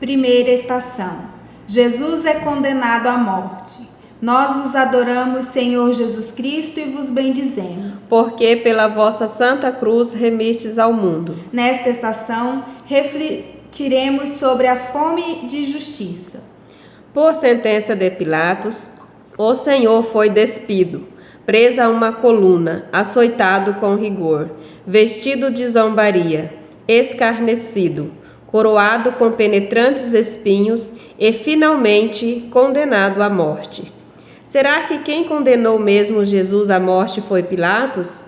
Primeira estação. Jesus é condenado à morte. Nós vos adoramos, Senhor Jesus Cristo, e vos bendizemos. Porque pela vossa santa cruz remistes ao mundo. Nesta estação, refletiremos sobre a fome de justiça. Por sentença de Pilatos, o Senhor foi despido, preso a uma coluna, açoitado com rigor, vestido de zombaria, escarnecido, coroado com penetrantes espinhos e finalmente condenado à morte. Será que quem condenou mesmo Jesus à morte foi Pilatos?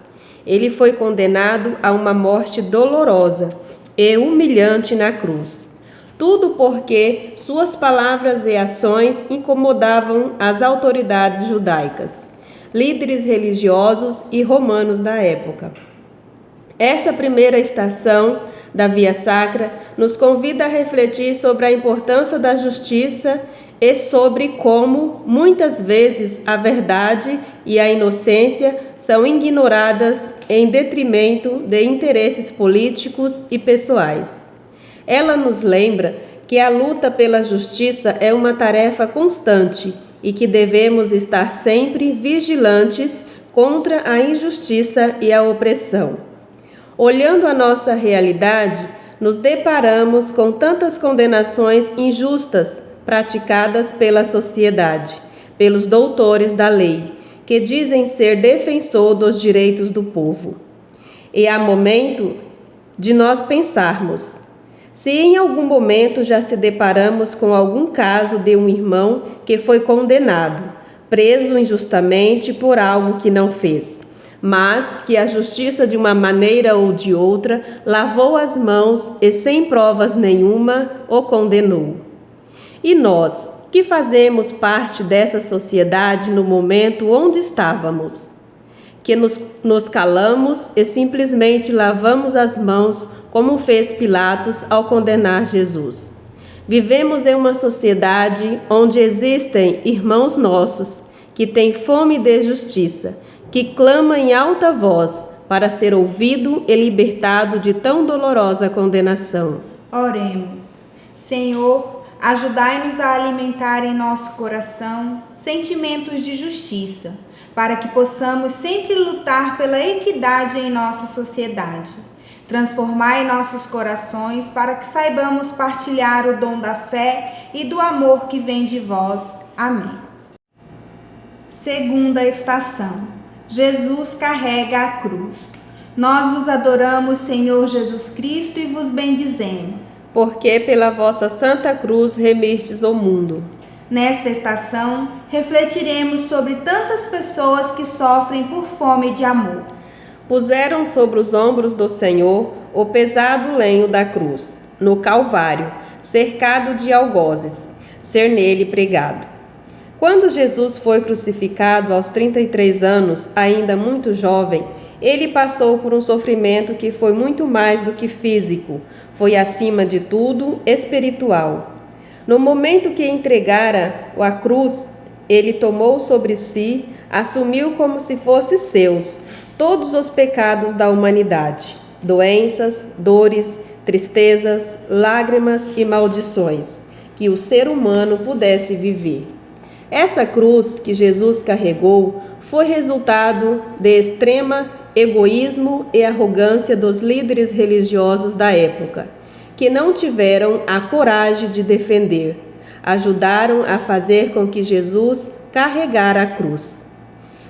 Ele foi condenado a uma morte dolorosa e humilhante na cruz. Tudo porque suas palavras e ações incomodavam as autoridades judaicas, líderes religiosos e romanos da época. Essa primeira estação da Via Sacra nos convida a refletir sobre a importância da justiça e sobre como, muitas vezes, a verdade e a inocência são ignoradas em detrimento de interesses políticos e pessoais. Ela nos lembra que a luta pela justiça é uma tarefa constante e que devemos estar sempre vigilantes contra a injustiça e a opressão. Olhando a nossa realidade, nos deparamos com tantas condenações injustas praticadas pela sociedade, pelos doutores da lei, que dizem ser defensor dos direitos do povo. E há momento de nós pensarmos: se em algum momento já se deparamos com algum caso de um irmão que foi condenado, preso injustamente por algo que não fez, mas que a justiça de uma maneira ou de outra lavou as mãos e sem provas nenhuma o condenou. E nós, que fazemos parte dessa sociedade no momento onde estávamos, que nos calamos e simplesmente lavamos as mãos como fez Pilatos ao condenar Jesus. Vivemos em uma sociedade onde existem irmãos nossos que têm fome de justiça, que clama em alta voz para ser ouvido e libertado de tão dolorosa condenação. Oremos. Senhor, ajudai-nos a alimentar em nosso coração sentimentos de justiça, para que possamos sempre lutar pela equidade em nossa sociedade. Transformai nossos corações para que saibamos partilhar o dom da fé e do amor que vem de vós. Amém. Segunda estação. Jesus carrega a cruz. Nós vos adoramos, Senhor Jesus Cristo, e vos bendizemos. Porque pela vossa santa cruz remistes o mundo. Nesta estação, refletiremos sobre tantas pessoas que sofrem por fome de amor. Puseram sobre os ombros do Senhor o pesado lenho da cruz, no Calvário, cercado de algozes, ser nele pregado. Quando Jesus foi crucificado aos 33 anos, ainda muito jovem, ele passou por um sofrimento que foi muito mais do que físico, foi acima de tudo espiritual. No momento que entregara a cruz, ele tomou sobre si, assumiu como se fossem seus, todos os pecados da humanidade, doenças, dores, tristezas, lágrimas e maldições, que o ser humano pudesse viver. Essa cruz que Jesus carregou foi resultado de extrema egoísmo e arrogância dos líderes religiosos da época, que não tiveram a coragem de defender, ajudaram a fazer com que Jesus carregara a cruz.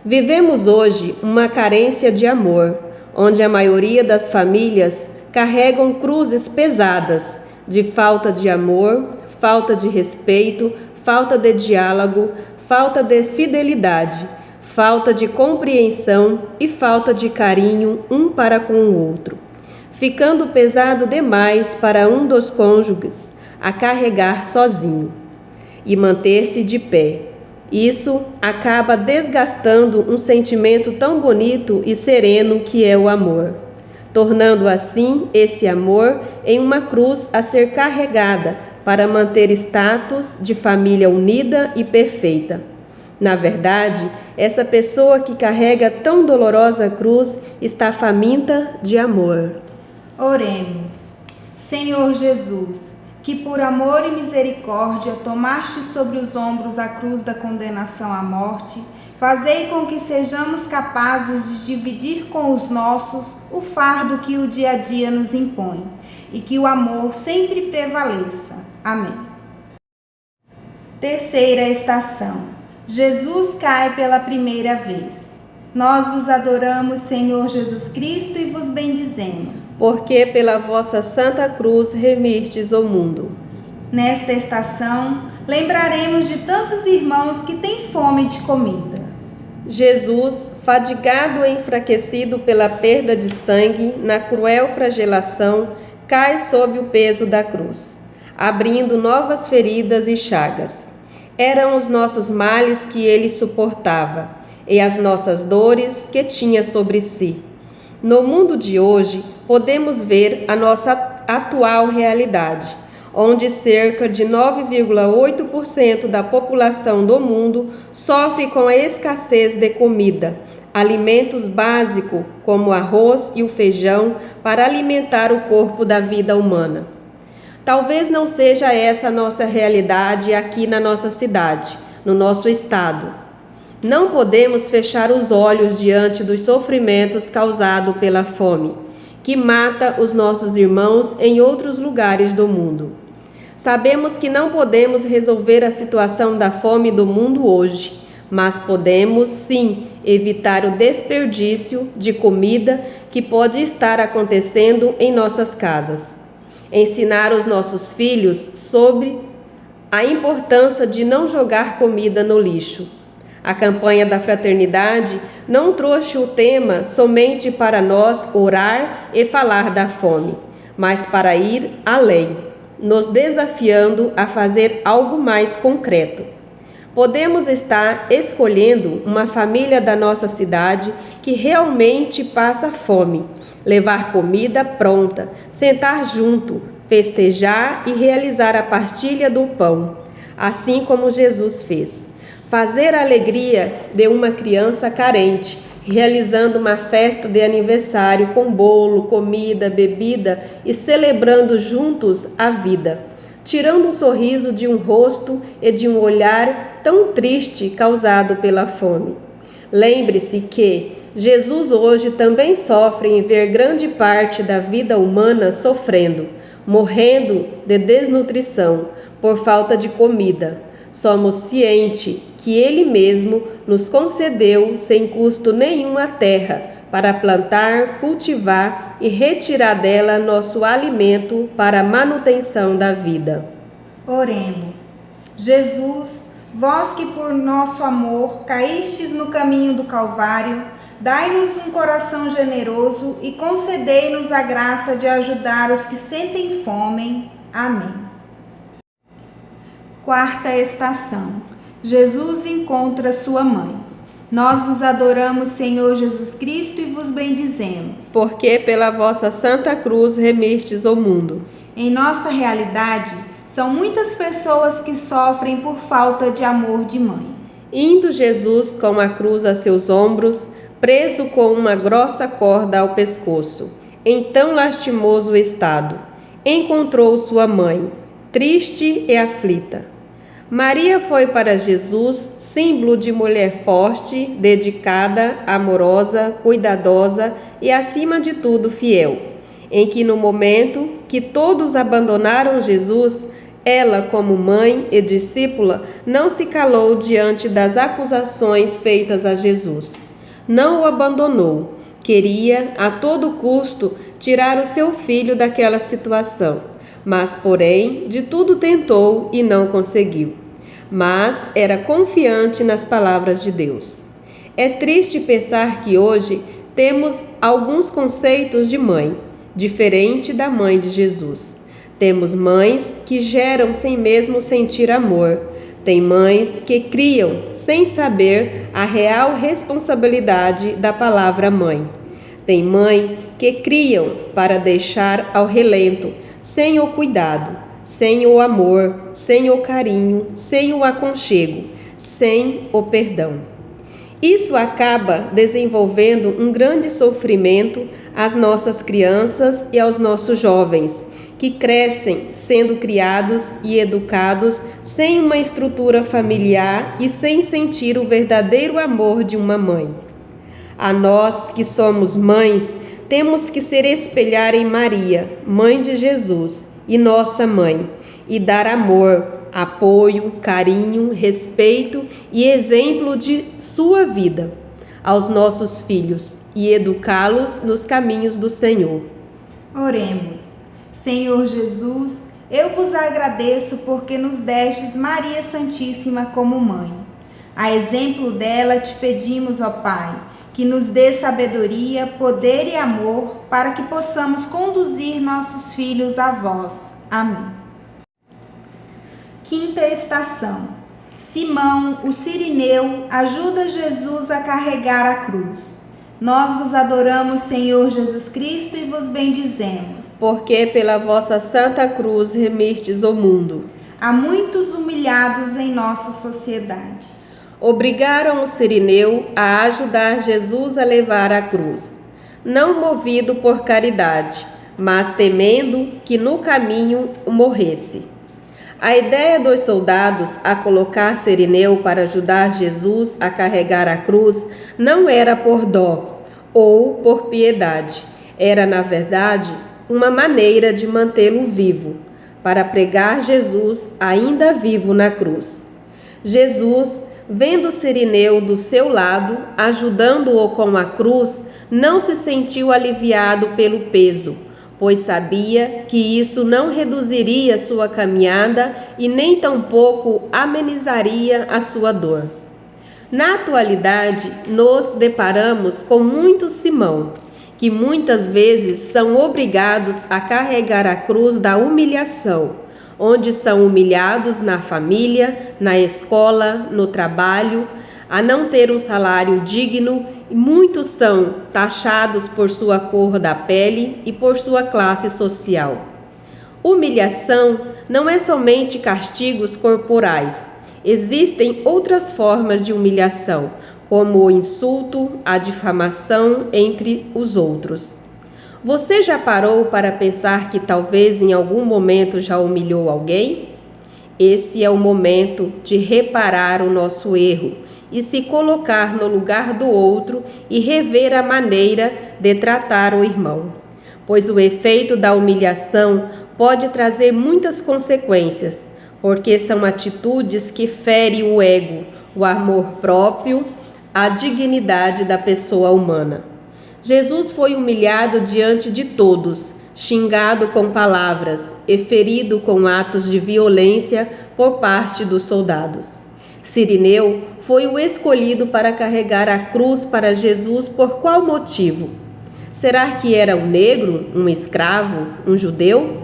Vivemos hoje uma carência de amor, onde a maioria das famílias carregam cruzes pesadas de falta de amor, falta de respeito, falta de diálogo, falta de fidelidade, falta de compreensão e falta de carinho um para com o outro, ficando pesado demais para um dos cônjuges a carregar sozinho e manter-se de pé. Isso acaba desgastando um sentimento tão bonito e sereno que é o amor, tornando assim esse amor em uma cruz a ser carregada para manter status de família unida e perfeita. Na verdade, essa pessoa que carrega tão dolorosa cruz está faminta de amor. Oremos. Senhor Jesus, que por amor e misericórdia tomaste sobre os ombros a cruz da condenação à morte, fazei com que sejamos capazes de dividir com os nossos o fardo que o dia a dia nos impõe, e que o amor sempre prevaleça. Amém. Terceira estação. Jesus cai pela primeira vez. Nós vos adoramos, Senhor Jesus Cristo, e vos bendizemos. Porque pela vossa santa cruz remistes o mundo. Nesta estação, lembraremos de tantos irmãos que têm fome de comida. Jesus, fadigado e enfraquecido pela perda de sangue na cruel flagelação, cai sob o peso da cruz, abrindo novas feridas e chagas. Eram os nossos males que ele suportava e as nossas dores que tinha sobre si. No mundo de hoje, podemos ver a nossa atual realidade, onde cerca de 9,8% da população do mundo sofre com a escassez de comida, alimentos básicos como o arroz e o feijão para alimentar o corpo da vida humana. Talvez não seja essa a nossa realidade aqui na nossa cidade, no nosso estado. Não podemos fechar os olhos diante dos sofrimentos causados pela fome, que mata os nossos irmãos em outros lugares do mundo. Sabemos que não podemos resolver a situação da fome do mundo hoje, mas podemos, sim, evitar o desperdício de comida que pode estar acontecendo em nossas casas. Ensinar os nossos filhos sobre a importância de não jogar comida no lixo. A campanha da fraternidade não trouxe o tema somente para nós orar e falar da fome, mas para ir além, nos desafiando a fazer algo mais concreto. Podemos estar escolhendo uma família da nossa cidade que realmente passa fome, levar comida pronta, sentar junto, festejar e realizar a partilha do pão, assim como Jesus fez. Fazer a alegria de uma criança carente, realizando uma festa de aniversário com bolo, comida, bebida e celebrando juntos a vida, tirando um sorriso de um rosto e de um olhar tão triste causado pela fome. Lembre-se que Jesus hoje também sofre em ver grande parte da vida humana sofrendo, morrendo de desnutrição por falta de comida. Somos cientes que Ele mesmo nos concedeu sem custo nenhum a terra para plantar, cultivar e retirar dela nosso alimento para a manutenção da vida. Oremos. Jesus, vós que por nosso amor caístes no caminho do Calvário, dai-nos um coração generoso e concedei-nos a graça de ajudar os que sentem fome. Amém. Quarta estação. Jesus encontra sua mãe. Nós vos adoramos, Senhor Jesus Cristo, e vos bendizemos. Porque pela vossa santa cruz remistes o mundo. Em nossa realidade, são muitas pessoas que sofrem por falta de amor de mãe. Indo Jesus com a cruz a seus ombros, preso com uma grossa corda ao pescoço, em tão lastimoso estado, encontrou sua mãe, triste e aflita. Maria foi para Jesus símbolo de mulher forte, dedicada, amorosa, cuidadosa e, acima de tudo, fiel, em que no momento que todos abandonaram Jesus, ela, como mãe e discípula, não se calou diante das acusações feitas a Jesus. Não o abandonou. Queria, a todo custo, tirar o seu filho daquela situação. Mas, porém, de tudo tentou e não conseguiu. Mas era confiante nas palavras de Deus. É triste pensar que hoje temos alguns conceitos de mãe, diferente da mãe de Jesus. Temos mães que geram sem mesmo sentir amor. Tem mães que criam sem saber a real responsabilidade da palavra mãe. Tem mãe que criam para deixar ao relento, sem o cuidado, sem o amor, sem o carinho, sem o aconchego, sem o perdão. Isso acaba desenvolvendo um grande sofrimento às nossas crianças e aos nossos jovens, que crescem sendo criados e educados sem uma estrutura familiar e sem sentir o verdadeiro amor de uma mãe. A nós que somos mães, temos que se espelhar em Maria, mãe de Jesus, e nossa mãe, e dar amor, apoio, carinho, respeito e exemplo de sua vida aos nossos filhos e educá-los nos caminhos do Senhor. Oremos. Senhor Jesus, eu vos agradeço porque nos destes Maria Santíssima como mãe. A exemplo dela te pedimos, ó Pai, que nos dê sabedoria, poder e amor para que possamos conduzir nossos filhos a vós. Amém. Quinta estação. Simão, o Cirineu, ajuda Jesus a carregar a cruz. Nós vos adoramos, Senhor Jesus Cristo, e vos bendizemos. Porque pela vossa santa cruz remistes o mundo. Há muitos humilhados em nossa sociedade. Obrigaram o Cirineu a ajudar Jesus a levar a cruz, não movido por caridade, mas temendo que no caminho morresse. A ideia dos soldados a colocar Cirineu para ajudar Jesus a carregar a cruz não era por dó ou por piedade. Era, na verdade, uma maneira de mantê-lo vivo, para pregar Jesus ainda vivo na cruz. Jesus, vendo Cirineu do seu lado, ajudando-o com a cruz, não se sentiu aliviado pelo peso, pois sabia que isso não reduziria sua caminhada e nem tampouco amenizaria a sua dor. Na atualidade, nos deparamos com muitos Simão, que muitas vezes são obrigados a carregar a cruz da humilhação, onde são humilhados na família, na escola, no trabalho, a não ter um salário digno, e muitos são taxados por sua cor da pele e por sua classe social. Humilhação não é somente castigos corporais. Existem outras formas de humilhação, como o insulto, a difamação, entre os outros. Você já parou para pensar que talvez em algum momento já humilhou alguém? Esse é o momento de reparar o nosso erro e se colocar no lugar do outro e rever a maneira de tratar o irmão, pois o efeito da humilhação pode trazer muitas consequências, porque são atitudes que ferem o ego, o amor próprio, a dignidade da pessoa humana. Jesus foi humilhado diante de todos, xingado com palavras e ferido com atos de violência por parte dos soldados. Cirineu foi o escolhido para carregar a cruz para Jesus por qual motivo? Será que era um negro, um escravo, um judeu?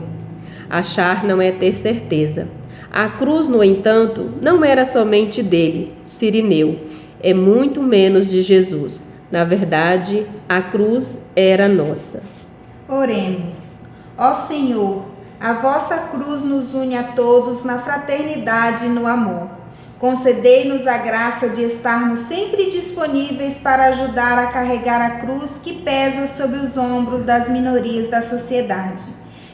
Achar não é ter certeza. A cruz, no entanto, não era somente dele, Cirineu, é muito menos de Jesus. Na verdade, a cruz era nossa. Oremos. Ó Senhor, a vossa cruz nos une a todos na fraternidade e no amor. Concedei-nos a graça de estarmos sempre disponíveis para ajudar a carregar a cruz que pesa sobre os ombros das minorias da sociedade.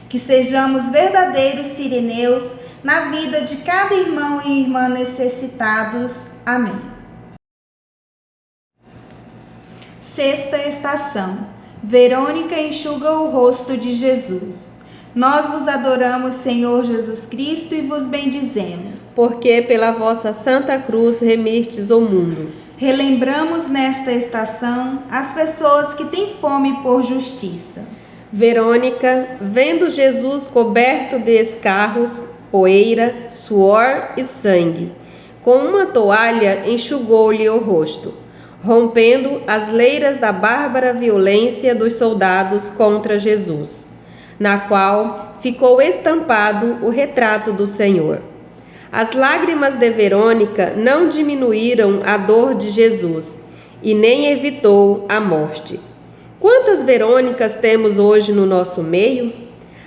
Que sejamos verdadeiros Cirineus na vida de cada irmão e irmã necessitados. Amém. Sexta estação. Verônica enxuga o rosto de Jesus. Nós vos adoramos, Senhor Jesus Cristo, e vos bendizemos. Porque pela vossa santa cruz remistes o mundo. Relembramos nesta estação as pessoas que têm fome por justiça. Verônica, vendo Jesus coberto de escarros, poeira, suor e sangue, com uma toalha enxugou-lhe o rosto, rompendo as leiras da bárbara violência dos soldados contra Jesus, na qual ficou estampado o retrato do Senhor. As lágrimas de Verônica não diminuíram a dor de Jesus e nem evitou a morte. Quantas Verônicas temos hoje no nosso meio?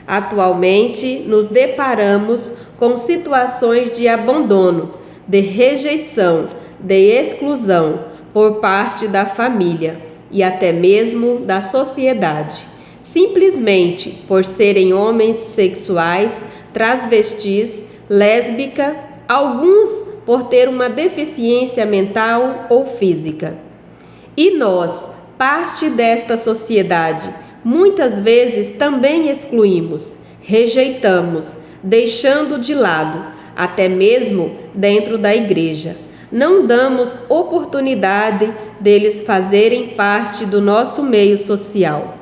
Atualmente, nos deparamos com situações de abandono, de rejeição, de exclusão por parte da família e até mesmo da sociedade, simplesmente por serem homens sexuais, transvestis, lésbica, alguns por ter uma deficiência mental ou física. E nós, parte desta sociedade, muitas vezes também excluímos, rejeitamos, deixando de lado, até mesmo dentro da igreja. Não damos oportunidade deles fazerem parte do nosso meio social.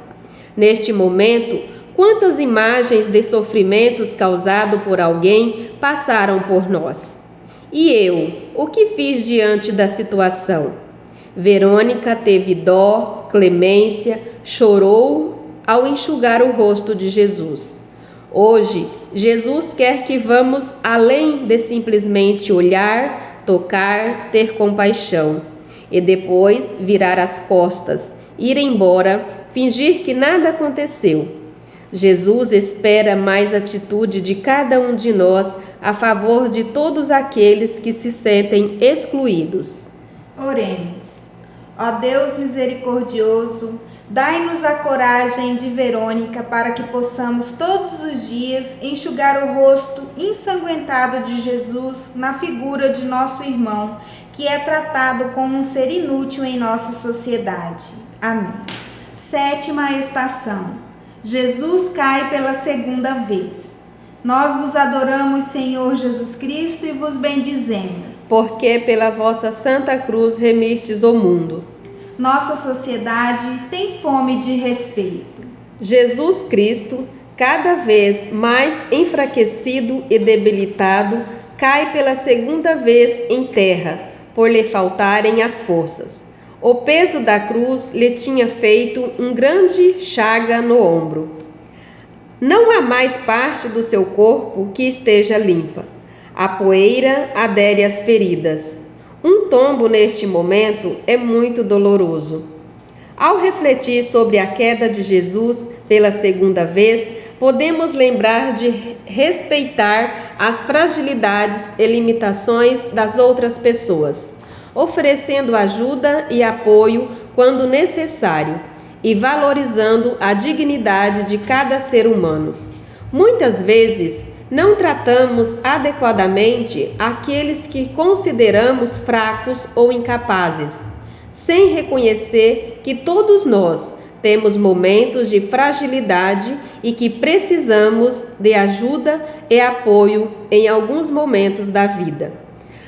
Neste momento, quantas imagens de sofrimentos causados por alguém passaram por nós? E eu, o que fiz diante da situação? Verônica teve dó, clemência, chorou ao enxugar o rosto de Jesus. Hoje, Jesus quer que vamos além de simplesmente olhar, tocar, ter compaixão e depois virar as costas, ir embora, fingir que nada aconteceu. Jesus espera mais atitude de cada um de nós a favor de todos aqueles que se sentem excluídos. Oremos. Ó Deus misericordioso, dai-nos a coragem de Verônica para que possamos todos os dias enxugar o rosto ensanguentado de Jesus na figura de nosso irmão, que é tratado como um ser inútil em nossa sociedade. Amém. 7ª estação. Jesus cai pela 2ª vez. Nós vos adoramos, Senhor Jesus Cristo, e vos bendizemos. Porque pela vossa santa cruz remistes o mundo. Nossa sociedade tem fome de respeito. Jesus Cristo, cada vez mais enfraquecido e debilitado, cai pela 2ª vez em terra, por lhe faltarem as forças. O peso da cruz lhe tinha feito um grande chaga no ombro. Não há mais parte do seu corpo que esteja limpa. A poeira adere às feridas. Um tombo neste momento é muito doloroso. Ao refletir sobre a queda de Jesus pela 2ª vez, podemos lembrar de respeitar as fragilidades e limitações das outras pessoas, oferecendo ajuda e apoio quando necessário e valorizando a dignidade de cada ser humano. Muitas vezes, não tratamos adequadamente aqueles que consideramos fracos ou incapazes, sem reconhecer que todos nós temos momentos de fragilidade e que precisamos de ajuda e apoio em alguns momentos da vida.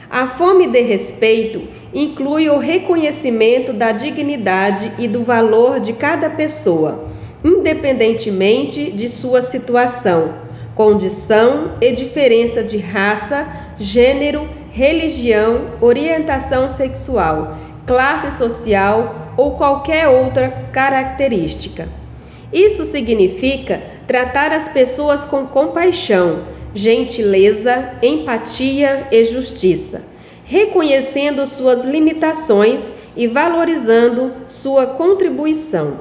A fome de respeito inclui o reconhecimento da dignidade e do valor de cada pessoa, independentemente de sua situação, condição e diferença de raça, gênero, religião, orientação sexual, classe social ou qualquer outra característica. Isso significa tratar as pessoas com compaixão, gentileza, empatia e justiça, reconhecendo suas limitações e valorizando sua contribuição.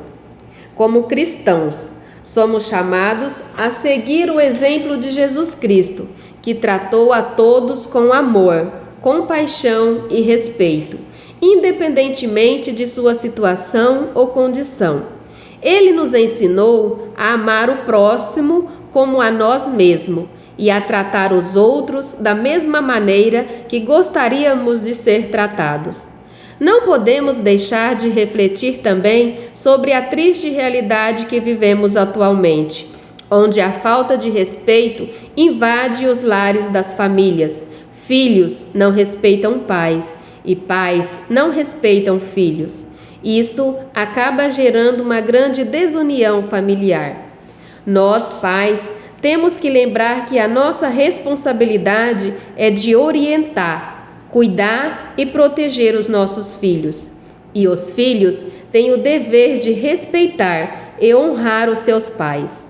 Como cristãos, somos chamados a seguir o exemplo de Jesus Cristo, que tratou a todos com amor, compaixão e respeito, independentemente de sua situação ou condição. Ele nos ensinou a amar o próximo como a nós mesmos e a tratar os outros da mesma maneira que gostaríamos de ser tratados. Não podemos deixar de refletir também sobre a triste realidade que vivemos atualmente, onde a falta de respeito invade os lares das famílias. Filhos não respeitam pais e pais não respeitam filhos. Isso acaba gerando uma grande desunião familiar. Nós, pais, temos que lembrar que a nossa responsabilidade é de orientar, cuidar e proteger os nossos filhos. E os filhos têm o dever de respeitar e honrar os seus pais.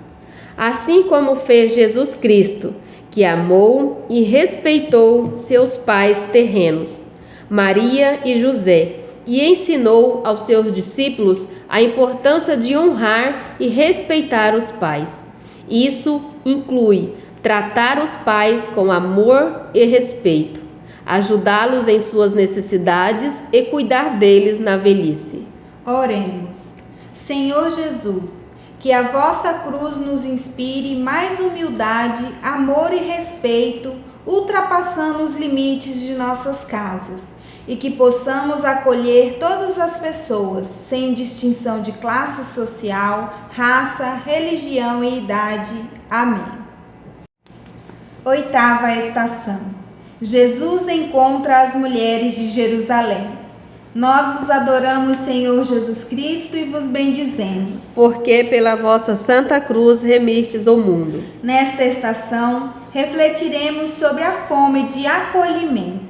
Assim como fez Jesus Cristo, que amou e respeitou seus pais terrenos, Maria e José, e ensinou aos seus discípulos a importância de honrar e respeitar os pais. Isso inclui tratar os pais com amor e respeito, ajudá-los em suas necessidades e cuidar deles na velhice. Oremos. Senhor Jesus, Que a vossa cruz nos inspire mais humildade, amor e respeito, ultrapassando os limites de nossas casas, e que possamos acolher todas as pessoas, sem distinção de classe social, raça, religião e idade. Amém. Oitava estação. Jesus encontra as mulheres de Jerusalém. Nós vos adoramos, Senhor Jesus Cristo, e vos bendizemos. Porque pela vossa santa cruz remistes o mundo. Nesta estação, refletiremos sobre a fome de acolhimento.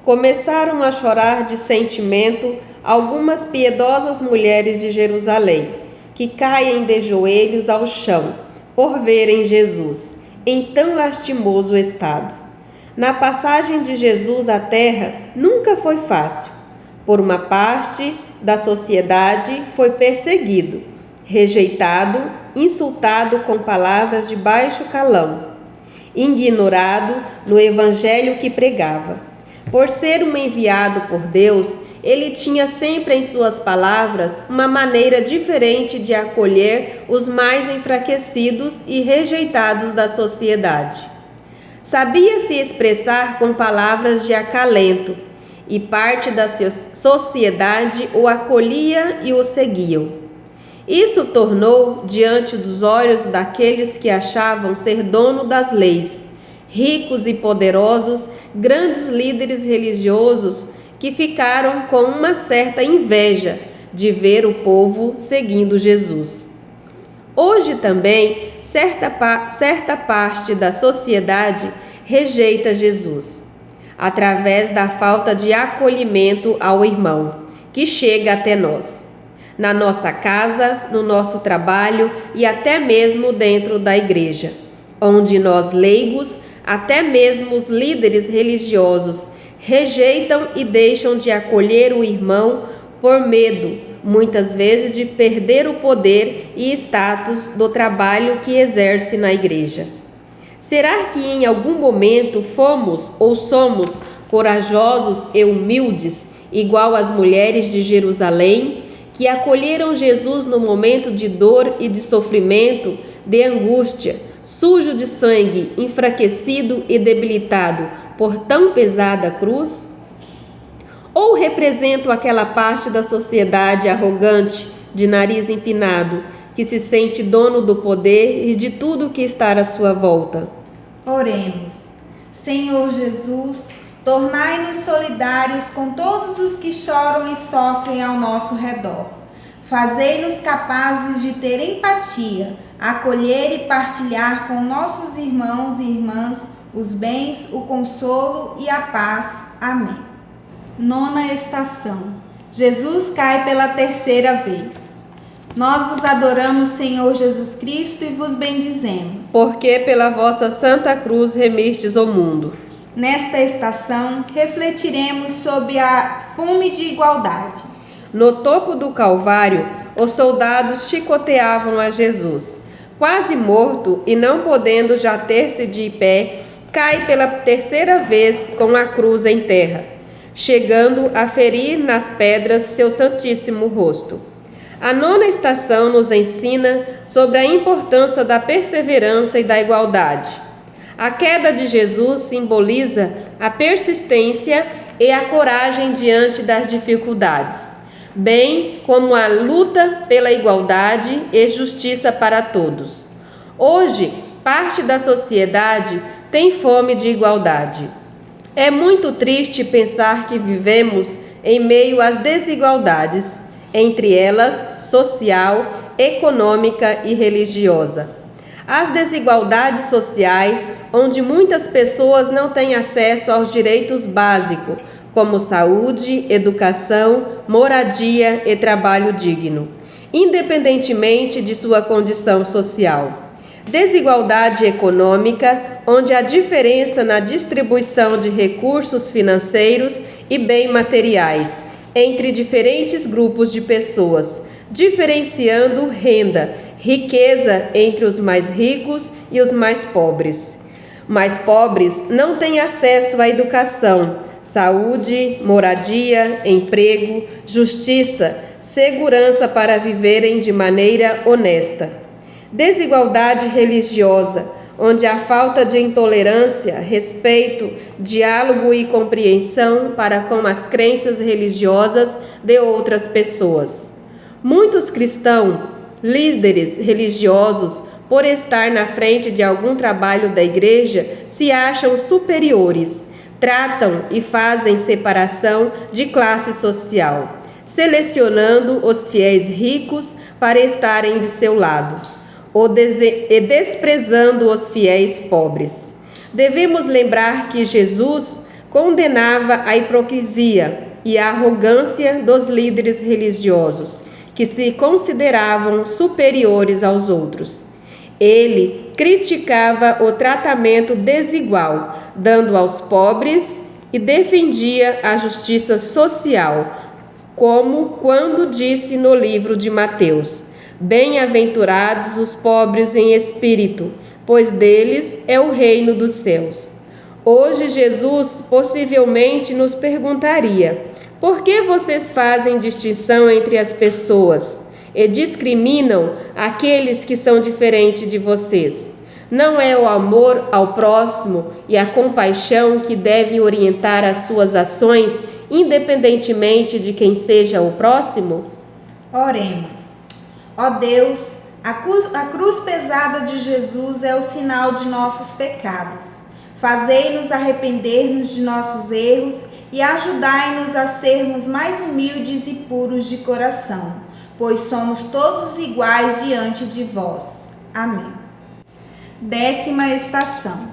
Começaram a chorar de sentimento algumas piedosas mulheres de Jerusalém, que caem de joelhos ao chão, por verem Jesus, em tão lastimoso estado. Na passagem de Jesus à terra, nunca foi fácil. Por uma parte da sociedade foi perseguido, rejeitado, insultado com palavras de baixo calão, ignorado no evangelho que pregava. Por ser um enviado por Deus, ele tinha sempre em suas palavras uma maneira diferente de acolher os mais enfraquecidos e rejeitados da sociedade. Sabia se expressar com palavras de acalento, e parte da sociedade o acolhia e o seguiam. Isso tornou, diante dos olhos daqueles que achavam ser dono das leis, ricos e poderosos, grandes líderes religiosos que ficaram com uma certa inveja de ver o povo seguindo Jesus. Hoje também, certa parte da sociedade rejeita Jesus, através da falta de acolhimento ao irmão, que chega até nós, na nossa casa, no nosso trabalho e até mesmo dentro da igreja, onde nós leigos, até mesmo os líderes religiosos, rejeitam e deixam de acolher o irmão por medo, muitas vezes, de perder o poder e status do trabalho que exerce na igreja. Será que em algum momento fomos ou somos corajosos e humildes, igual as mulheres de Jerusalém, que acolheram Jesus no momento de dor e de sofrimento, de angústia, sujo de sangue, enfraquecido e debilitado por tão pesada cruz? Ou represento aquela parte da sociedade arrogante, de nariz empinado, que se sente dono do poder e de tudo que está à sua volta? Oremos. Senhor Jesus, tornai-nos solidários com todos os que choram e sofrem ao nosso redor. Fazei-nos capazes de ter empatia, acolher e partilhar com nossos irmãos e irmãs os bens, o consolo e a paz. Amém. Nona estação. Jesus cai pela terceira vez. Nós vos adoramos, Senhor Jesus Cristo, e vos bendizemos. Porque pela vossa santa cruz remistes o mundo. Nesta estação, refletiremos sobre a fome de igualdade. No topo do Calvário, os soldados chicoteavam a Jesus. Quase morto e não podendo já ter-se de pé, cai pela terceira vez com a cruz em terra, chegando a ferir nas pedras seu santíssimo rosto. A nona estação nos ensina sobre a importância da perseverança e da igualdade. A queda de Jesus simboliza a persistência e a coragem diante das dificuldades, bem como a luta pela igualdade e justiça para todos. Hoje, parte da sociedade tem fome de igualdade. É muito triste pensar que vivemos em meio às desigualdades, entre elas social, econômica e religiosa. As desigualdades sociais, onde muitas pessoas não têm acesso aos direitos básicos, como saúde, educação, moradia e trabalho digno, independentemente de sua condição social. Desigualdade econômica, onde há diferença na distribuição de recursos financeiros e bens materiais entre diferentes grupos de pessoas, diferenciando renda, riqueza entre os mais ricos e os mais pobres. Mais pobres não têm acesso à educação, saúde, moradia, emprego, justiça, segurança para viverem de maneira honesta. desigualdade religiosa, onde a falta de intolerância, respeito, diálogo e compreensão para com as crenças religiosas de outras pessoas. Muitos cristãos, líderes religiosos, por estar na frente de algum trabalho da igreja, se acham superiores, tratam e fazem separação de classe social, selecionando os fiéis ricos para estarem de seu lado, e desprezando os fiéis pobres. Devemos lembrar que Jesus condenava a hipocrisia e a arrogância dos líderes religiosos, que se consideravam superiores aos outros. Ele criticava o tratamento desigual, dando aos pobres, e defendia a justiça social, como quando disse no livro de Mateus: bem-aventurados os pobres em espírito, pois deles é o reino dos céus. Hoje Jesus possivelmente nos perguntaria: por que vocês fazem distinção entre as pessoas e discriminam aqueles que são diferentes de vocês? Não é o amor ao próximo e a compaixão que devem orientar as suas ações, independentemente de quem seja o próximo? Oremos. Ó Deus, a cruz pesada de Jesus é o sinal de nossos pecados. Fazei-nos arrepender-nos de nossos erros e ajudai-nos a sermos mais humildes e puros de coração, pois somos todos iguais diante de vós. Amém. 10ª estação.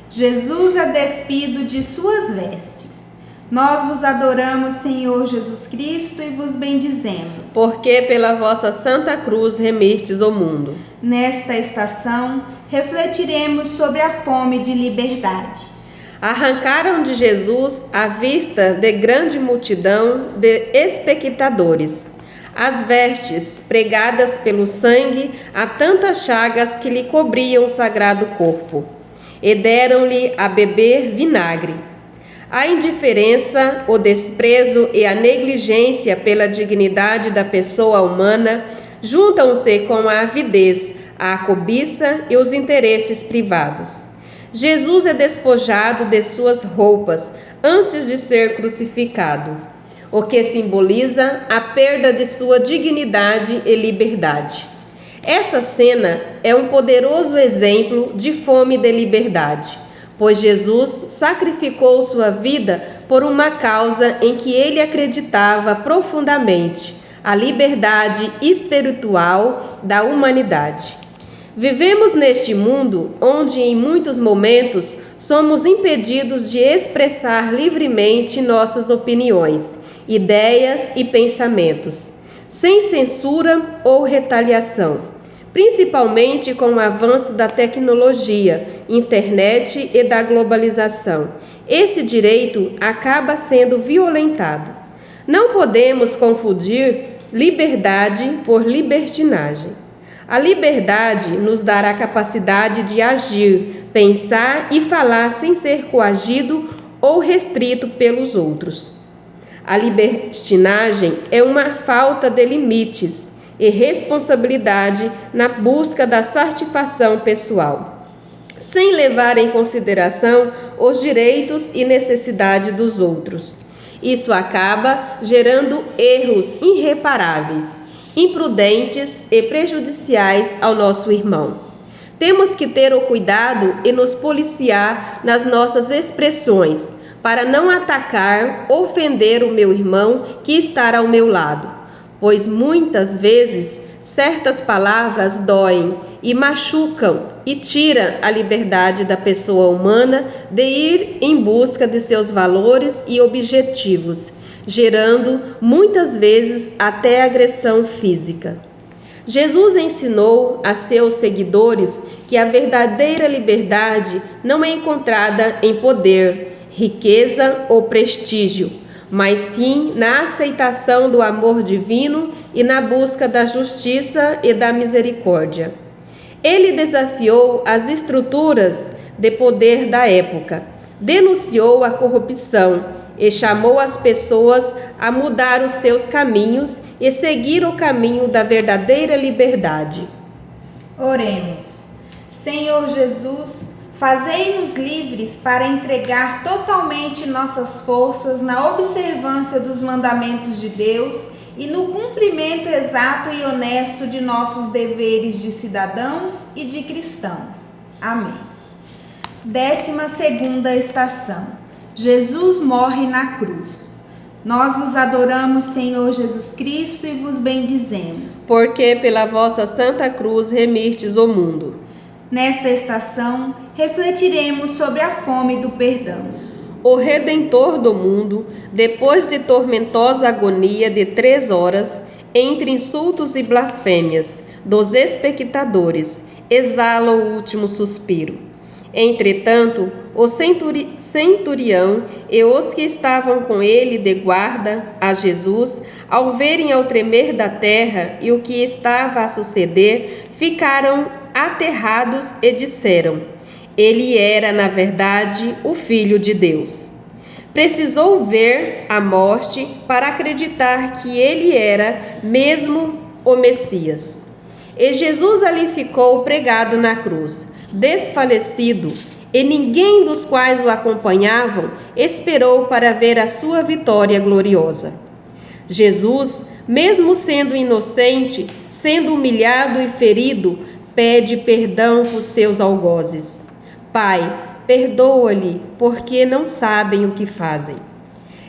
Jesus é despido de suas vestes. Nós vos adoramos, Senhor Jesus Cristo, e vos bendizemos. Porque pela vossa santa cruz remistes o mundo. Nesta estação, refletiremos sobre a fome de liberdade. Arrancaram de Jesus à vista de grande multidão de espectadores as vestes pregadas pelo sangue a tantas chagas que lhe cobriam o sagrado corpo, e deram-lhe a beber vinagre. A indiferença, o desprezo e a negligência pela dignidade da pessoa humana juntam-se com a avidez, a cobiça e os interesses privados. Jesus é despojado de suas roupas antes de ser crucificado, o que simboliza a perda de sua dignidade e liberdade. Essa cena é um poderoso exemplo de fome de liberdade, pois Jesus sacrificou sua vida por uma causa em que ele acreditava profundamente: a liberdade espiritual da humanidade. Vivemos neste mundo onde, em muitos momentos, somos impedidos de expressar livremente nossas opiniões, ideias e pensamentos, sem censura ou retaliação, principalmente com o avanço da tecnologia, internet e da globalização. Esse direito acaba sendo violentado. Não podemos confundir liberdade por libertinagem. A liberdade nos dará a capacidade de agir, pensar e falar sem ser coagido ou restrito pelos outros. A libertinagem é uma falta de limites e responsabilidade na busca da satisfação pessoal, sem levar em consideração os direitos e necessidades dos outros. Isso acaba gerando erros irreparáveis, imprudentes e prejudiciais ao nosso irmão. Temos que ter o cuidado e nos policiar nas nossas expressões, para não atacar, ofender o meu irmão que está ao meu lado, pois muitas vezes certas palavras doem e machucam e tiram a liberdade da pessoa humana de ir em busca de seus valores e objetivos, gerando muitas vezes até agressão física. Jesus ensinou a seus seguidores que a verdadeira liberdade não é encontrada em poder, riqueza ou prestígio, mas sim na aceitação do amor divino e na busca da justiça e da misericórdia. Ele desafiou as estruturas de poder da época, denunciou a corrupção e chamou as pessoas a mudar os seus caminhos e seguir o caminho da verdadeira liberdade. Oremos. Senhor Jesus, fazei-nos livres para entregar totalmente nossas forças na observância dos mandamentos de Deus e no cumprimento exato e honesto de nossos deveres de cidadãos e de cristãos. Amém. 12ª estação. Jesus morre na cruz. Nós vos adoramos, Senhor Jesus Cristo, e vos bendizemos. Porque pela vossa santa cruz remistes o mundo. Nesta estação, refletiremos sobre a fome do perdão. O Redentor do mundo, depois de tormentosa agonia de 3 horas, entre insultos e blasfêmias dos espectadores, exala o último suspiro. Entretanto, o centurião e os que estavam com ele de guarda a Jesus, ao verem ao tremer da terra e o que estava a suceder, ficaram aterrados e disseram: ele era, na verdade, o Filho de Deus. Precisou ver a morte para acreditar que ele era mesmo o Messias. E Jesus ali ficou pregado na cruz, desfalecido, e ninguém dos quais o acompanhavam esperou para ver a sua vitória gloriosa. Jesus, mesmo sendo inocente, sendo humilhado e ferido, pede perdão por seus algozes. Pai, perdoa-lhe, porque não sabem o que fazem.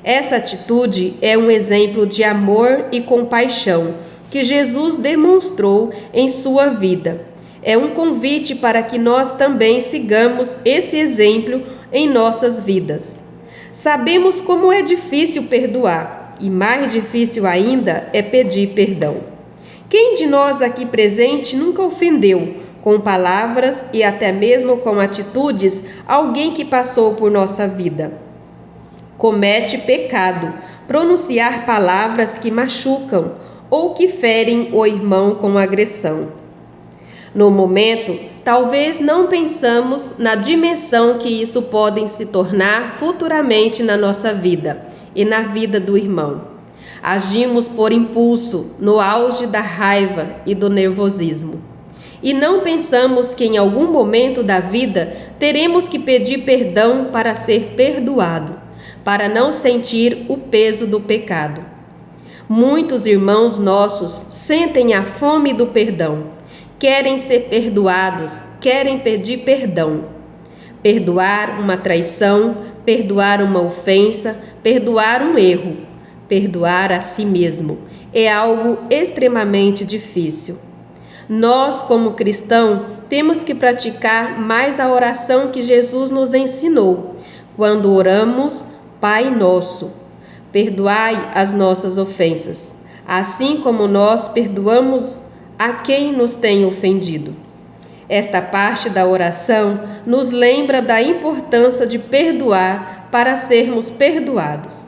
Essa atitude é um exemplo de amor e compaixão que Jesus demonstrou em sua vida. É um convite para que nós também sigamos esse exemplo em nossas vidas. Sabemos como é difícil perdoar, e mais difícil ainda é pedir perdão. Quem de nós aqui presente nunca ofendeu, com palavras e até mesmo com atitudes, alguém que passou por nossa vida? Comete pecado pronunciar palavras que machucam ou que ferem o irmão com agressão. No momento, talvez não pensamos na dimensão que isso pode se tornar futuramente na nossa vida e na vida do irmão. Agimos por impulso, no auge da raiva e do nervosismo. E não pensamos que em algum momento da vida teremos que pedir perdão para ser perdoado, para não sentir o peso do pecado. Muitos irmãos nossos sentem a fome do perdão, querem ser perdoados, querem pedir perdão. Perdoar uma traição, perdoar uma ofensa, perdoar um erro, perdoar a si mesmo é algo extremamente difícil. Nós, como cristãos, temos que praticar mais a oração que Jesus nos ensinou, quando oramos, Pai Nosso. Perdoai as nossas ofensas, assim como nós perdoamos a quem nos tem ofendido. Esta parte da oração nos lembra da importância de perdoar para sermos perdoados.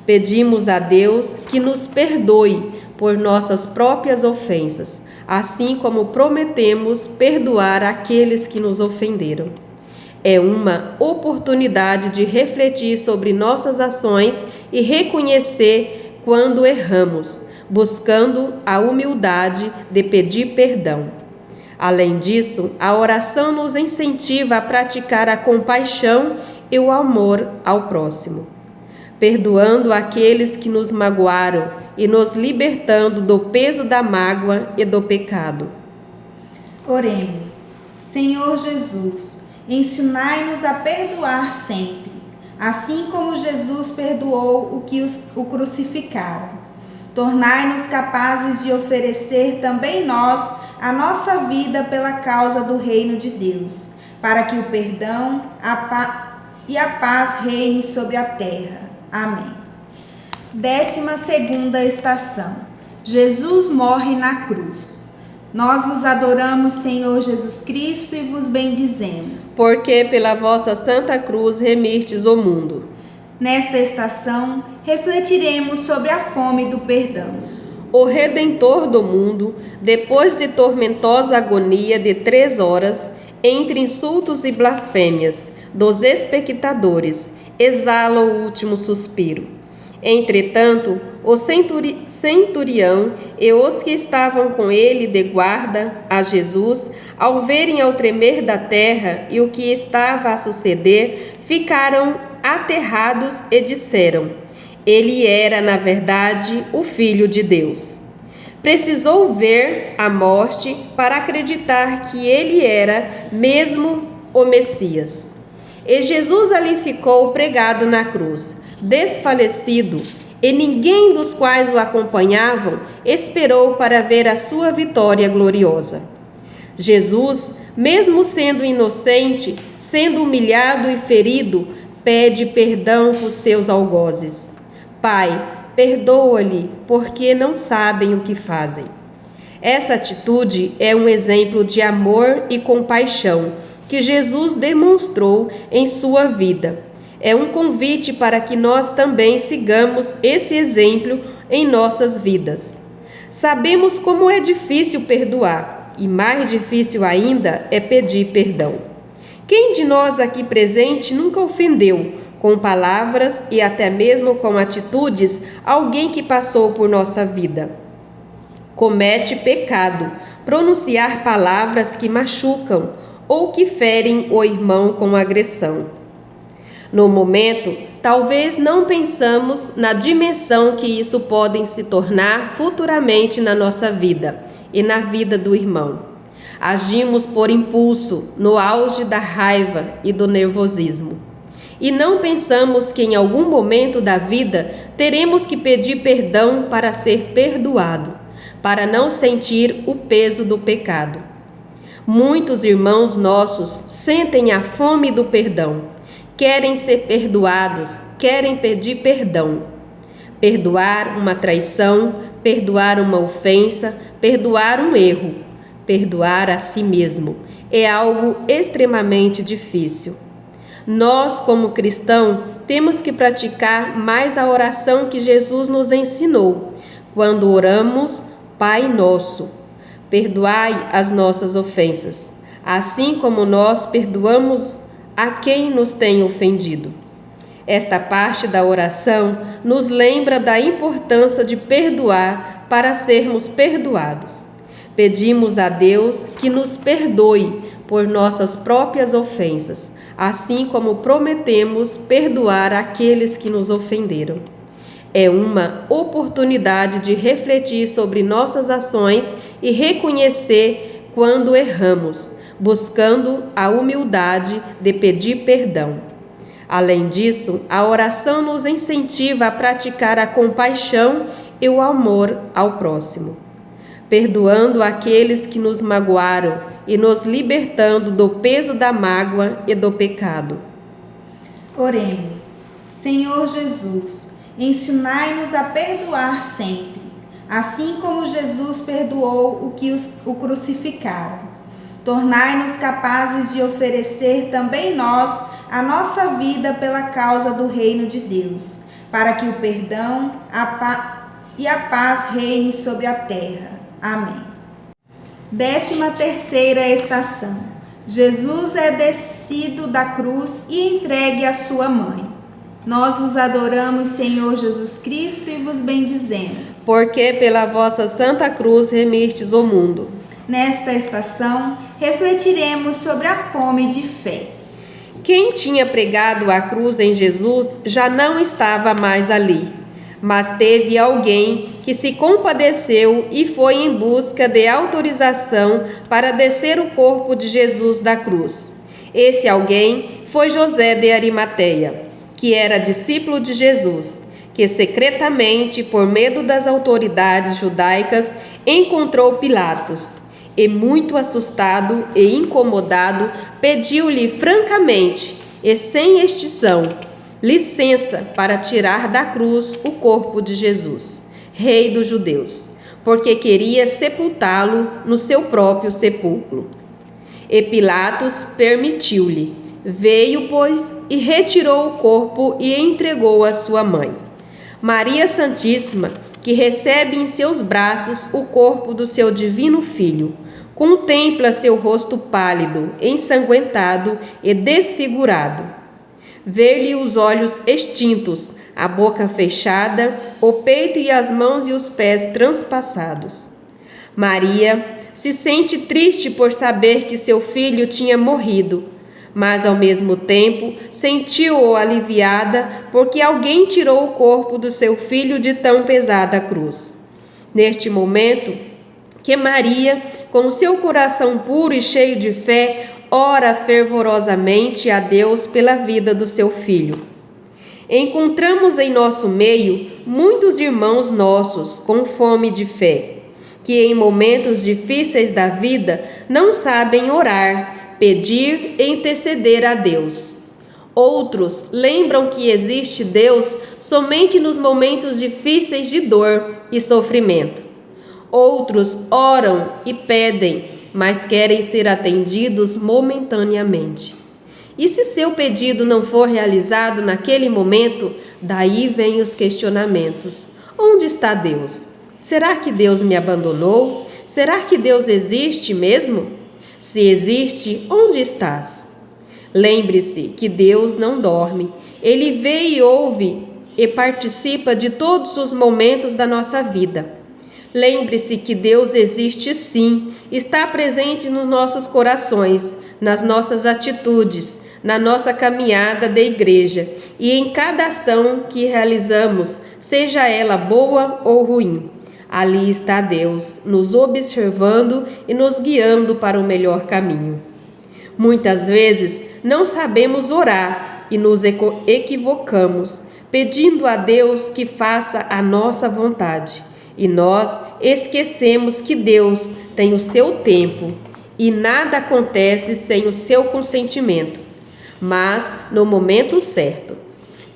Pedimos a Deus que nos perdoe por nossas próprias ofensas, assim como prometemos perdoar aqueles que nos ofenderam. É uma oportunidade de refletir sobre nossas ações e reconhecer quando erramos, buscando a humildade de pedir perdão. Além disso, a oração nos incentiva a praticar a compaixão e o amor ao próximo, perdoando aqueles que nos magoaram e nos libertando do peso da mágoa e do pecado. Oremos. Senhor Jesus, ensinai-nos a perdoar sempre, assim como Jesus perdoou o crucificaram. Tornai-nos capazes de oferecer também nós a nossa vida pela causa do reino de Deus, para que o perdão e a paz reine sobre a terra. Amém. 12ª estação. Jesus morre na cruz. Nós vos adoramos, Senhor Jesus Cristo, e vos bendizemos. Porque pela vossa santa cruz remistes o mundo. Nesta estação, refletiremos sobre a fome do perdão. O Redentor do mundo, depois de tormentosa agonia de 3 horas, entre insultos e blasfêmias dos espectadores, exala o último suspiro. Entretanto, o centurião e os que estavam com ele de guarda a Jesus, ao verem ao tremer da terra e o que estava a suceder, ficaram aterrados e disseram: ele era, na verdade, o Filho de Deus. Precisou ver a morte para acreditar que ele era mesmo o Messias. E Jesus ali ficou pregado na cruz, desfalecido, e ninguém dos quais o acompanhavam esperou para ver a sua vitória gloriosa. Jesus, mesmo sendo inocente, sendo humilhado e ferido, pede perdão por seus algozes. Pai, perdoa-lhe, porque não sabem o que fazem. Essa atitude é um exemplo de amor e compaixão que Jesus demonstrou em sua vida. É um convite para que nós também sigamos esse exemplo em nossas vidas. Sabemos como é difícil perdoar, e mais difícil ainda é pedir perdão. Quem de nós aqui presente nunca ofendeu, com palavras e até mesmo com atitudes, alguém que passou por nossa vida? Comete pecado pronunciar palavras que machucam ou que ferem o irmão com agressão. No momento, talvez não pensamos na dimensão que isso pode se tornar futuramente na nossa vida e na vida do irmão. Agimos por impulso, no auge da raiva e do nervosismo. E não pensamos que em algum momento da vida teremos que pedir perdão para ser perdoado, para não sentir o peso do pecado. Muitos irmãos nossos sentem a fome do perdão, querem ser perdoados, querem pedir perdão. Perdoar uma traição, perdoar uma ofensa, perdoar um erro, perdoar a si mesmo é algo extremamente difícil. Nós, como cristãos, temos que praticar mais a oração que Jesus nos ensinou, quando oramos, Pai Nosso. Perdoai as nossas ofensas, assim como nós perdoamos a quem nos tem ofendido. Esta parte da oração nos lembra da importância de perdoar para sermos perdoados. Pedimos a Deus que nos perdoe por nossas próprias ofensas, assim como prometemos perdoar aqueles que nos ofenderam. É uma oportunidade de refletir sobre nossas ações e reconhecer quando erramos, buscando a humildade de pedir perdão. Além disso, a oração nos incentiva a praticar a compaixão e o amor ao próximo, perdoando aqueles que nos magoaram e nos libertando do peso da mágoa e do pecado. Oremos. Senhor Jesus, ensinai-nos a perdoar sempre, assim como Jesus perdoou o crucificaram. Tornai-nos capazes de oferecer também nós a nossa vida pela causa do reino de Deus, para que o perdão e a paz reine sobre a terra. Amém. 13ª estação. Jesus é descido da cruz e entregue à sua mãe. Nós vos adoramos, Senhor Jesus Cristo, e vos bendizemos. Porque pela vossa santa cruz remistes o mundo. Nesta estação, refletiremos sobre a fome de fé. Quem tinha pregado a cruz em Jesus já não estava mais ali, mas teve alguém que se compadeceu e foi em busca de autorização para descer o corpo de Jesus da cruz. Esse alguém foi José de Arimateia, que era discípulo de Jesus, que secretamente, por medo das autoridades judaicas, encontrou Pilatos e, muito assustado e incomodado, pediu-lhe francamente e sem extinção licença para tirar da cruz o corpo de Jesus, Rei dos Judeus, porque queria sepultá-lo no seu próprio sepulcro. E Pilatos permitiu-lhe. Veio, pois, e retirou o corpo e entregou à sua mãe. Maria Santíssima, que recebe em seus braços o corpo do seu divino Filho, contempla seu rosto pálido, ensanguentado e desfigurado. Ver-lhe os olhos extintos, a boca fechada, o peito e as mãos e os pés transpassados. Maria se sente triste por saber que seu filho tinha morrido, mas ao mesmo tempo sentiu-o aliviada porque alguém tirou o corpo do seu filho de tão pesada cruz. Neste momento que Maria, com o seu coração puro e cheio de fé, ora fervorosamente a Deus pela vida do seu filho. Encontramos em nosso meio muitos irmãos nossos com fome de fé, que em momentos difíceis da vida não sabem orar, pedir e interceder a Deus. Outros lembram que existe Deus somente nos momentos difíceis de dor e sofrimento. Outros oram e pedem, mas querem ser atendidos momentaneamente. E se seu pedido não for realizado naquele momento, daí vêm os questionamentos. Onde está Deus? Será que Deus me abandonou? Será que Deus existe mesmo? Se existe, onde estás? Lembre-se que Deus não dorme. Ele vê e ouve e participa de todos os momentos da nossa vida. Lembre-se que Deus existe sim, está presente nos nossos corações, nas nossas atitudes, na nossa caminhada de igreja e em cada ação que realizamos, seja ela boa ou ruim. Ali está Deus, nos observando e nos guiando para o melhor caminho. Muitas vezes não sabemos orar e nos equivocamos, pedindo a Deus que faça a nossa vontade. E nós esquecemos que Deus tem o seu tempo e nada acontece sem o seu consentimento, mas no momento certo.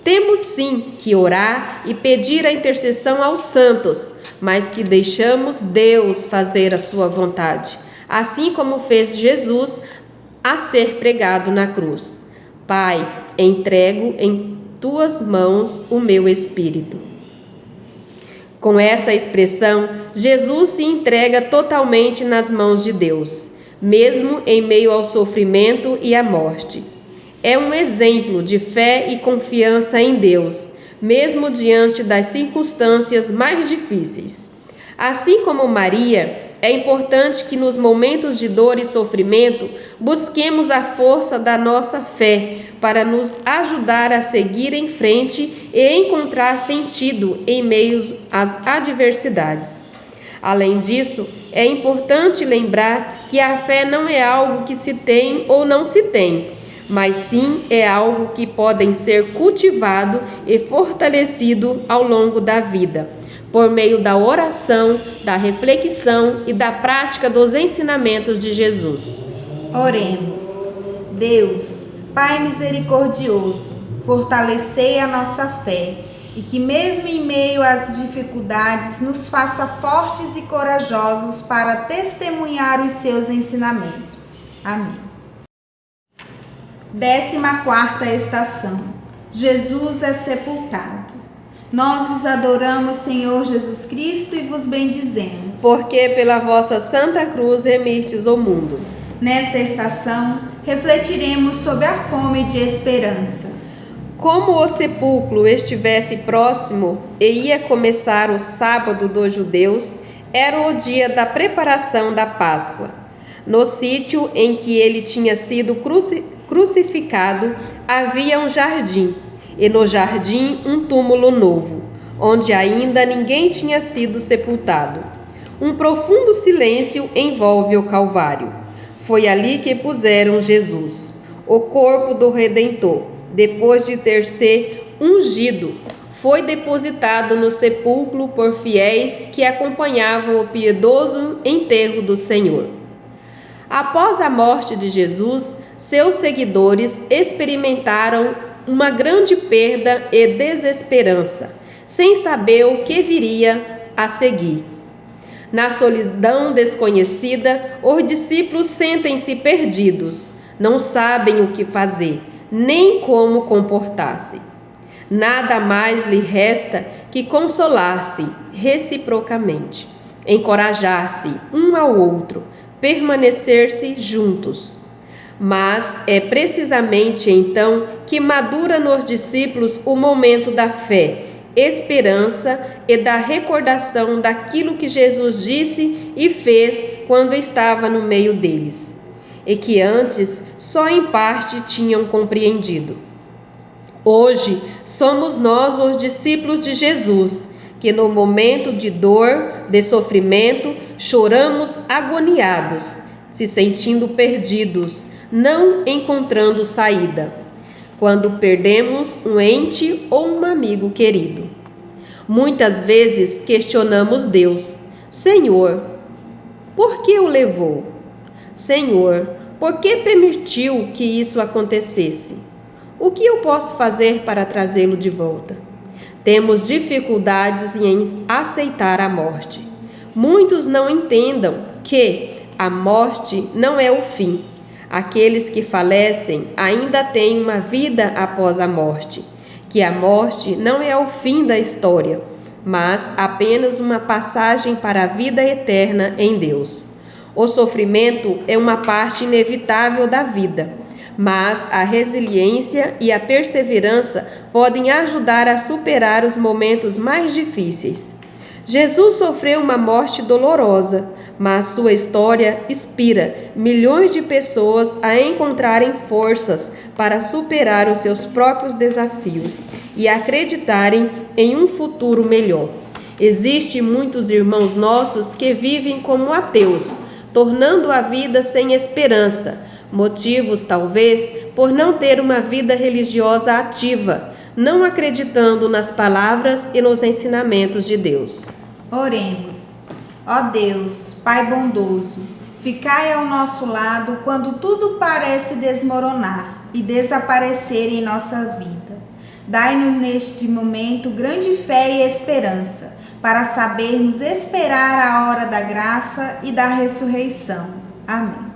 Temos sim que orar e pedir a intercessão aos santos, mas que deixamos Deus fazer a sua vontade, assim como fez Jesus a ser pregado na cruz. Pai, entrego em tuas mãos o meu espírito. Com essa expressão, Jesus se entrega totalmente nas mãos de Deus, mesmo em meio ao sofrimento e à morte. É um exemplo de fé e confiança em Deus, mesmo diante das circunstâncias mais difíceis. Assim como Maria, é importante que nos momentos de dor e sofrimento busquemos a força da nossa fé para nos ajudar a seguir em frente e encontrar sentido em meio às adversidades. Além disso, é importante lembrar que a fé não é algo que se tem ou não se tem, mas sim é algo que pode ser cultivado e fortalecido ao longo da vida, por meio da oração, da reflexão e da prática dos ensinamentos de Jesus. Oremos. Deus, Pai misericordioso, fortalecei a nossa fé e que mesmo em meio às dificuldades nos faça fortes e corajosos para testemunhar os seus ensinamentos. Amém. 14ª estação. Jesus é sepultado. Nós vos adoramos, Senhor Jesus Cristo, e vos bendizemos. Porque pela vossa santa cruz remistes o mundo. Nesta estação, refletiremos sobre a fome de esperança. Como o sepulcro estivesse próximo e ia começar o sábado dos judeus, era o dia da preparação da Páscoa. No sítio em que ele tinha sido crucificado, havia um jardim, e no jardim um túmulo novo, onde ainda ninguém tinha sido sepultado. Um profundo silêncio envolve o Calvário. Foi ali que puseram Jesus, o corpo do Redentor, depois de ter sido ungido. Foi depositado no sepulcro por fiéis que acompanhavam o piedoso enterro do Senhor. Após a morte de Jesus, seus seguidores experimentaram uma grande perda e desesperança, sem saber o que viria a seguir. Na solidão desconhecida, os discípulos sentem-se perdidos, não sabem o que fazer, nem como comportar-se. Nada mais lhe resta que consolar-se reciprocamente, encorajar-se um ao outro, permanecer-se juntos. Mas é precisamente então que madura nos discípulos o momento da fé, esperança e da recordação daquilo que Jesus disse e fez quando estava no meio deles, e que antes só em parte tinham compreendido. Hoje somos nós os discípulos de Jesus, que no momento de dor, de sofrimento, choramos agoniados, se sentindo perdidos, não encontrando saída, quando perdemos um ente ou um amigo querido. Muitas vezes questionamos Deus: Senhor, por que o levou? Senhor, por que permitiu que isso acontecesse? O que eu posso fazer para trazê-lo de volta? Temos dificuldades em aceitar a morte. Muitos não entendam que a morte não é o fim. Aqueles que falecem ainda têm uma vida após a morte, que a morte não é o fim da história, mas apenas uma passagem para a vida eterna em Deus. O sofrimento é uma parte inevitável da vida, mas a resiliência e a perseverança podem ajudar a superar os momentos mais difíceis. Jesus sofreu uma morte dolorosa, mas sua história inspira milhões de pessoas a encontrarem forças para superar os seus próprios desafios e acreditarem em um futuro melhor. Existem muitos irmãos nossos que vivem como ateus, tornando a vida sem esperança, motivos talvez por não ter uma vida religiosa ativa, não acreditando nas palavras e nos ensinamentos de Deus. Oremos. Ó Deus, Pai bondoso, ficai ao nosso lado quando tudo parece desmoronar e desaparecer em nossa vida. Dai-nos neste momento grande fé e esperança, para sabermos esperar a hora da graça e da ressurreição. Amém.